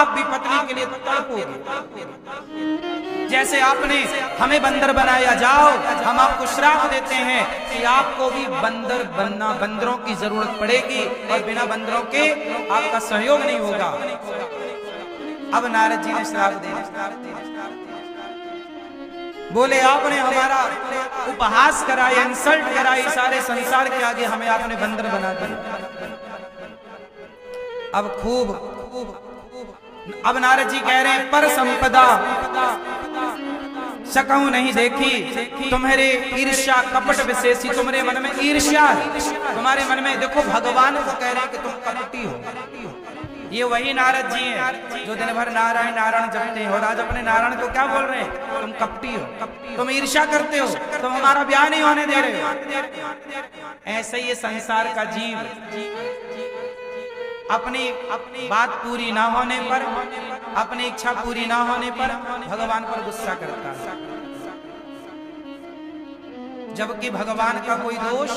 आप भी पत्नी के लिए तड़पोगे। जैसे आपने हमें बंदर बनाया, जाओ हम आपको श्राप देते हैं कि आपको भी बंदर बनना, बंदरों की जरूरत पड़ेगी और बिना बंदरों के आपका सहयोग नहीं होगा। अब नारद जी ने श्राप दे बोले आपने हमारा उपहास कराया, इंसल्ट कराई, सारे संसार के आगे हमें आपने बंदर बना दिया। अब नारद जी कह रहे हैं पर संपदा सकहूं नहीं देखी, तुम्हारे ईर्ष्या कपट विशेषी, तुम्हारे मन में ईर्ष्या है, तुम्हारे मन में। देखो भगवान को कह रहे हैं कि तुम कपटी हो। ये वही नारद जी हैं जो दिन भर नारायण नारायण जपते हैं और आज अपने नारायण को क्या बोल रहे हैं, तुम कपटी हो, तुम ईर्ष्या करते हो, तुम हमारा ब्याह नहीं होने दे रहे हो। ऐसे ही ये संसार का जीव अपनी बात पूरी ना होने पर, अपनी इच्छा पूरी ना होने पर भगवान पर गुस्सा करता है, जबकि भगवान का कोई दोष।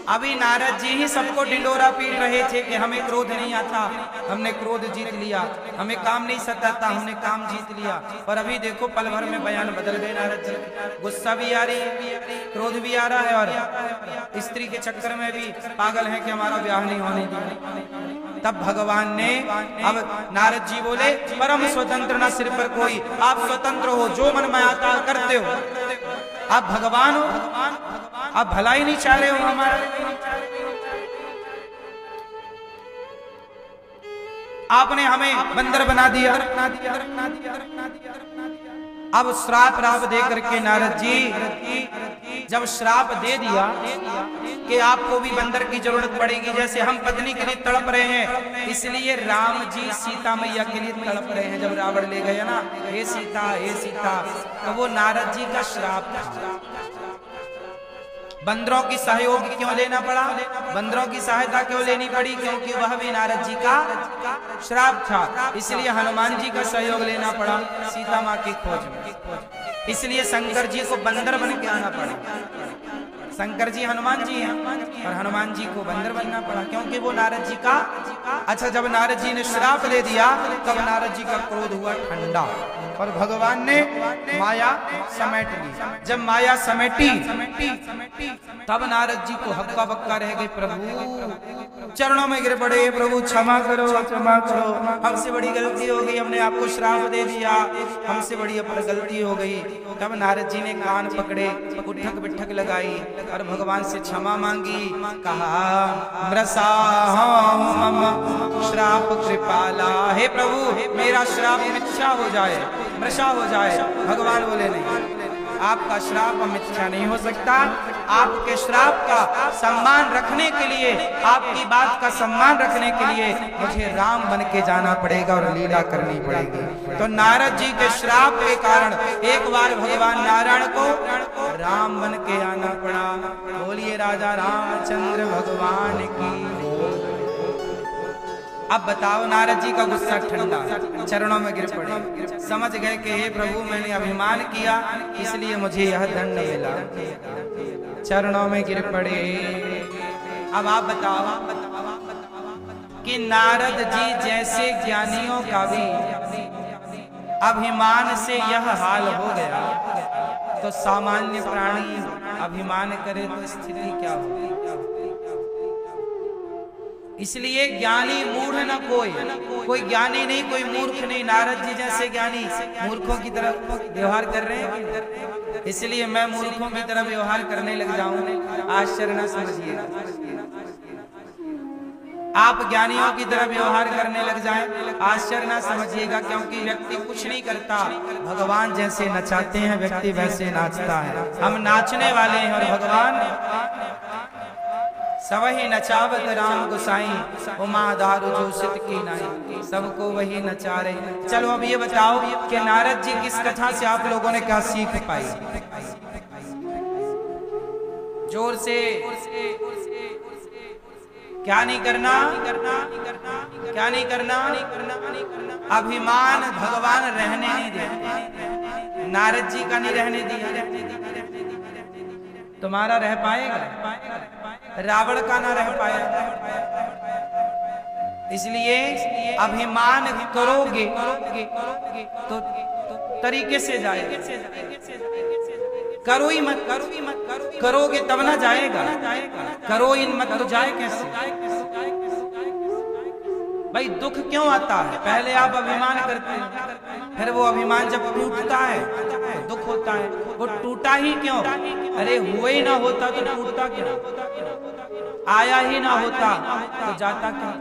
अभी नारद जी ही सबको ढिंडोरा पीट रहे थे कि हमें क्रोध नहीं आता, हमने क्रोध जीत लिया, हमें काम नहीं सताता, हमने काम जीत लिया। और अभी देखो पल भर में बयान बदल गए नारद जी, गुस्सा भी आ रही है, क्रोध भी आ रहा है और स्त्री के चक्कर में भी पागल है कि हमारा ब्याह नहीं होने दिया। तब भगवान ने, अब नारद जी बोले परम स्वतंत्र ना सिर पर कोई, आप स्वतंत्र हो, जो मन में आता करते हो, आप भगवान हो, आप भला ही नहीं चाह रहे हो हमारा। आपने हमें बंदर बना दिया। अब श्राप राप दे करके नारद जी जब श्राप दे दिया कि आपको भी बंदर की जरूरत पड़ेगी, जैसे हम पत्नी के लिए तड़प रहे हैं, इसलिए राम जी सीता मैया के लिए तड़प रहे हैं। जब रावण ले गए ना, हे सीता हे सीता, तो वो नारद जी का श्राप था। बंदरों की सहयोग क्यों लेना पड़ा, बंदरों की सहायता क्यों लेनी पड़ी, क्योंकि वह भी नारद जी का श्राप था। इसलिए हनुमान जी का सहयोग लेना पड़ा सीता माँ की खोज में। इसलिए शंकर जी को बंदर बन के आना पड़ा। शंकर जी हनुमान जी हैं और हनुमान जी को बंदर बनना पड़ा, क्योंकि वो नारद जी का। अच्छा, जब नारद जी ने श्राप दे दिया तब नारद जी का क्रोध हुआ ठंडा और भगवान ने माया समेट ली। जब माया समेटी तब नारद जी को हक्का बक्का रह गए, प्रभु चरणों में गिर पड़े, प्रभु क्षमा करो क्षमा करो, हमसे बड़ी गलती हो गई, हमने आपको श्राप दे दिया, हमसे बड़ी अपनी गलती हो गई। तब नारद जी ने कान पकड़े, उठक बिठक लगाई और भगवान से क्षमा मांगी। कहा मृषा मम श्राप कृपाला, हे प्रभु मेरा श्राप मिथ्या हो जाए, मृषा हो जाए। भगवान बोले नहीं, आपका श्राप मिथ्या नहीं हो सकता। आपके श्राप का सम्मान रखने के लिए, आपकी बात का सम्मान रखने के लिए मुझे राम बन के जाना पड़ेगा और लीला करनी पड़ेगी। तो नारद जी के श्राप के कारण एक बार भगवान नारायण को राम बन के आना पड़ा। बोलिए राजा रामचंद्र भगवान की। अब बताओ, नारद जी का गुस्सा ठंडा, चरणों में गिर पड़े, समझ गए कि हे प्रभु मैंने अभिमान किया इसलिए मुझे यह दंड मिला, चरणों में गिर पड़े। अब आप बताओ कि नारद जी जैसे ज्ञानियों का भी अभिमान से यह हाल हो गया, तो सामान्य प्राणी अभिमान करे तो स्थिति क्या होगी। इसलिए ज्ञानी मूढ़ न कोई ज्ञानी नहीं, कोई मूर्ख नहीं। नारद जी जैसे ज्ञानी मूर्खों की तरह व्यवहार कर रहे हैं, इसलिए मैं मूर्खों की तरह व्यवहार करने लग जाऊं, आश्चर्य न समझिएगा। आप ज्ञानियों की तरह व्यवहार करने लग जाएं, आश्चर्य न समझिएगा, क्योंकि व्यक्ति कुछ नहीं करता, भगवान जैसे नचाते हैं व्यक्ति वैसे नाचता है। हम नाचने वाले हैं और भगवान सबही नचावत राम गोसाई, उमा दारू जो सित की नाई, सबको वही नचा रहे। चलो अब ये बताओ कि नारद जी किस कथा से आप लोगों ने क्या सीख पाई। जोर से, क्या नहीं करना, क्या नहीं करना, अभिमान भगवान रहने नहीं दिया, नारद जी का नहीं रहने दिया। तुम्हारा रह पाएगा, रावण का ना रह पाया, इसलिए अभिमान करोगे तो तरीके से जाएगा, करो ही मत, करोगे तब ना जाएगा, करो ही मत तो जाए कैसे? भाई दुख क्यों आता है? पहले आप अभिमान करते हैं, फिर वो अभिमान जब टूटता है तो दुख होता है। वो टूटा ही क्यों? अरे हुए ही ना होता तो टूटता क्यों? आया ही ना होता तो जाता क्यों?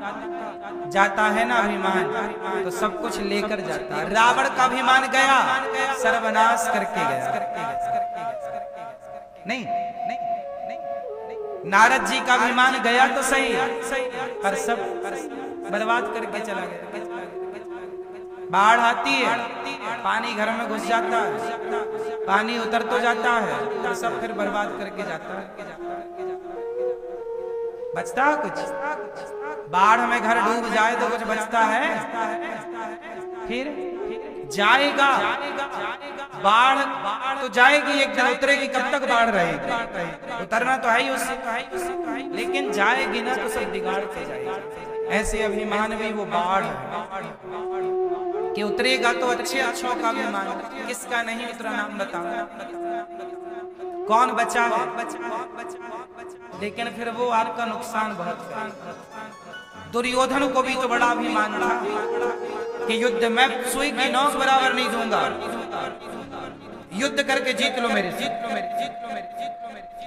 जाता है ना अभिमान तो सब कुछ लेकर जाता है। रावण का अभिमान गया, सर्वनाश करके गया। नहीं, नारद जी का अभिमान गया तो सही, पर सब बर्बाद करके चला गया। बाढ़ आती है, पानी घर में घुस जाता है, पानी उतर तो जाता है तो सब फिर बर्बाद करके जाता है। बचता कुछ? बाढ़ में घर डूब जाए तो कुछ बचता है? फिर जाएगा, बाढ़ तो जाएगी, एक दिन उतरेगी, कब तक बाढ़ रहेगी? उतरना तो है ही उससे, लेकिन जाएगी ना तो सब बिगाड़ के जाएगी। ऐसे अभिमान भी वो बाढ़ कि उतरेगा तो अच्छे अच्छों का अभिमान, किसका नहीं उतरा नाम बताओ, कौन बचा है? लेकिन फिर वो आपका नुकसान बहुत है। दुर्योधन को भी तो बड़ा अभिमान था कि युद्ध में सुई की नोक बराबर नहीं दूंगा, युद्ध करके जीत लो मेरे, जीत लो मेरे।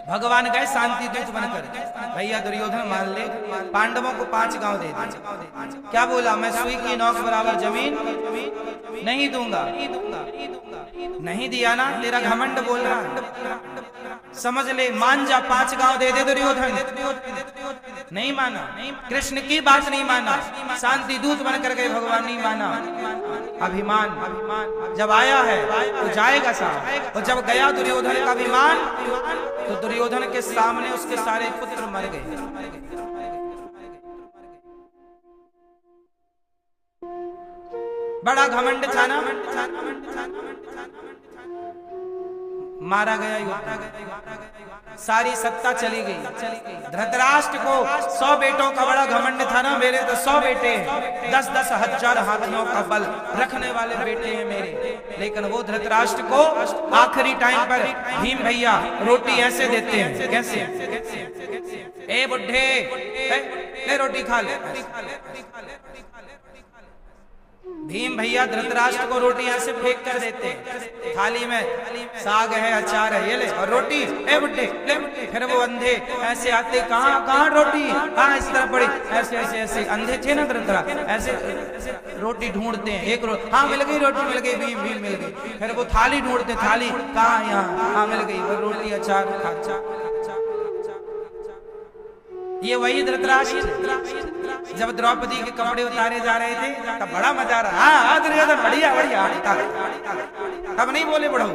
भगवान गए शांति दूत बनकर, भैया दुर्योधन मान ले, पांडवों को 5 गांव दे दे। क्या बोला? मैं सुई की नोक बराबर जमीन नहीं दूंगा। नहीं दिया ना, तेरा घमंड बोल रहा है, समझ ले, मान जा, 5 गांव दे दे दुर्योधन। नहीं माना, कृष्ण की बात नहीं माना, शांति दूत बनकर गए भगवान, नहीं माना। अभिमान जब आया है तो जाएगा साहब, और जब गया दुर्योधन का अभिमान तो दुर्योधन के सामने उसके सारे पुत्र मर गए। बड़ा घमंड था ना, मारा गया, सारी सत्ता चली गई। धृतराष्ट्र को 100 बेटों का बड़ा घमंड था ना, मेरे तो 100 बेटे हैं, 10-10 हजार हाथियों का बल रखने वाले बेटे हैं मेरे। लेकिन वो धृतराष्ट्र को आखिरी टाइम पर भीम भैया रोटी ऐसे देते हैं, कैसे? ए बुढ़े, ले रोटी खा ले। भीम भैया धृतराष्ट्र को रोटी ऐसे फेंक कर देते हैं, थाली में साग है, अचार है, ये ले, और रोटी, ए बुड्ढे ले। फिर वो अंधे ऐसे आते, कहाँ रोटी? हाँ इस तरफ पड़ी, ऐसे ऐसे ऐसे अंधे थे ना धृतराष्ट्र, ऐसे रोटी ढूंढते हैं, एक हाँ मिल गई रोटी, मिल गई, भीम मिल गई। फिर वो थाली ढूंढते, थाली कहाँ? यहाँ, हाँ मिल गई, वो रोटी अचार। ये वही धृतराष्ट्र जब द्रौपदी के कपड़े उतारे जा रहे थे तब बड़ा मजा रहा। हाँ दुर्योधन बढ़िया बढ़िया, तब नहीं बोले बढ़ो,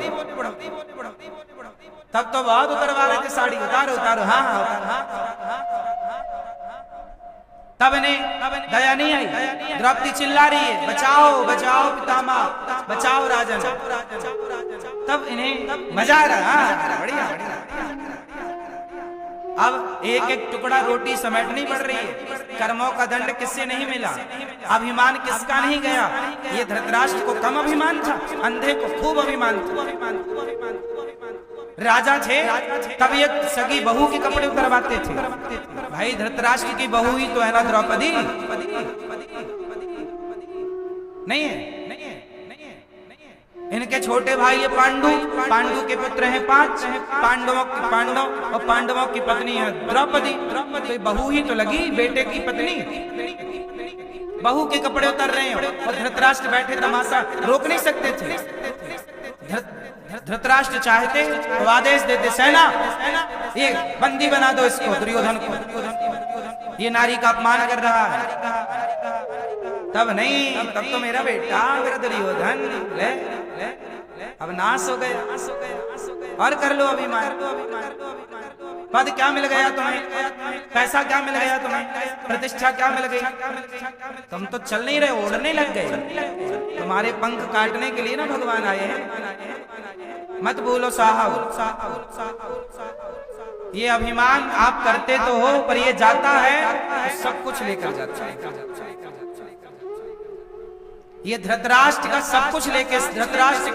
तब तो बहुत उतरवा रहे थे साड़ी, उतारो उतारो, हाँ। तब नहीं, दया नहीं आई, द्रौपदी चिल्ला रही है, बचाओ बचाओ पितामह, बचाओ राजन। तब इन्हें मजा आ रहा, बढ़िया बढ़िया। अब एक एक टुकड़ा रोटी समेटनी पड़ रही है, कर्मों का दंड किससे नहीं मिला, अभिमान किसका नहीं गया। ये धृतराष्ट्र को कम अभिमान था, अंधे को खूब अभिमान था। राजा थे तब ये सगी बहू के कपड़े उतरवाते थे। भाई धृतराष्ट्र की बहू ही तो है ना द्रौपदी, नहीं है? इनके छोटे भाई ये पांडु के पुत्र हैं 5, पांडव और पांडवों की पत्नी है द्रौपदी। तो बहू ही तो लगी, बेटे की पत्नी, बहू के कपड़े उतर रहे हैं और धृतराष्ट्र बैठे तमाशा रोक नहीं सकते थे। धृतराष्ट्र चाहते तो आदेश देते, सेना ये बंदी बना दो इसको, दुर्योधन को, ये नारी का अपमान कर रहा है। तब नहीं, तब तो मेरा बेटा, मेरा दुर्योधन ले, अब नाश हो गया। और कर लो अभिमान, पद क्या मिल गया तुम्हें, पैसा क्या मिल गया तुम्हें, प्रतिष्ठा क्या मिल गई, तुम तो चल नहीं रहे, उड़ने लग गए। तुम्हारे पंख काटने के लिए ना भगवान आए हैं। मत बोलो साहब, ये अभिमान आप करते तो हो, पर ये जाता है तो सब कुछ लेकर जाता है। ये धृतराष्ट्र का सब कुछ लेके धृतराष्ट्र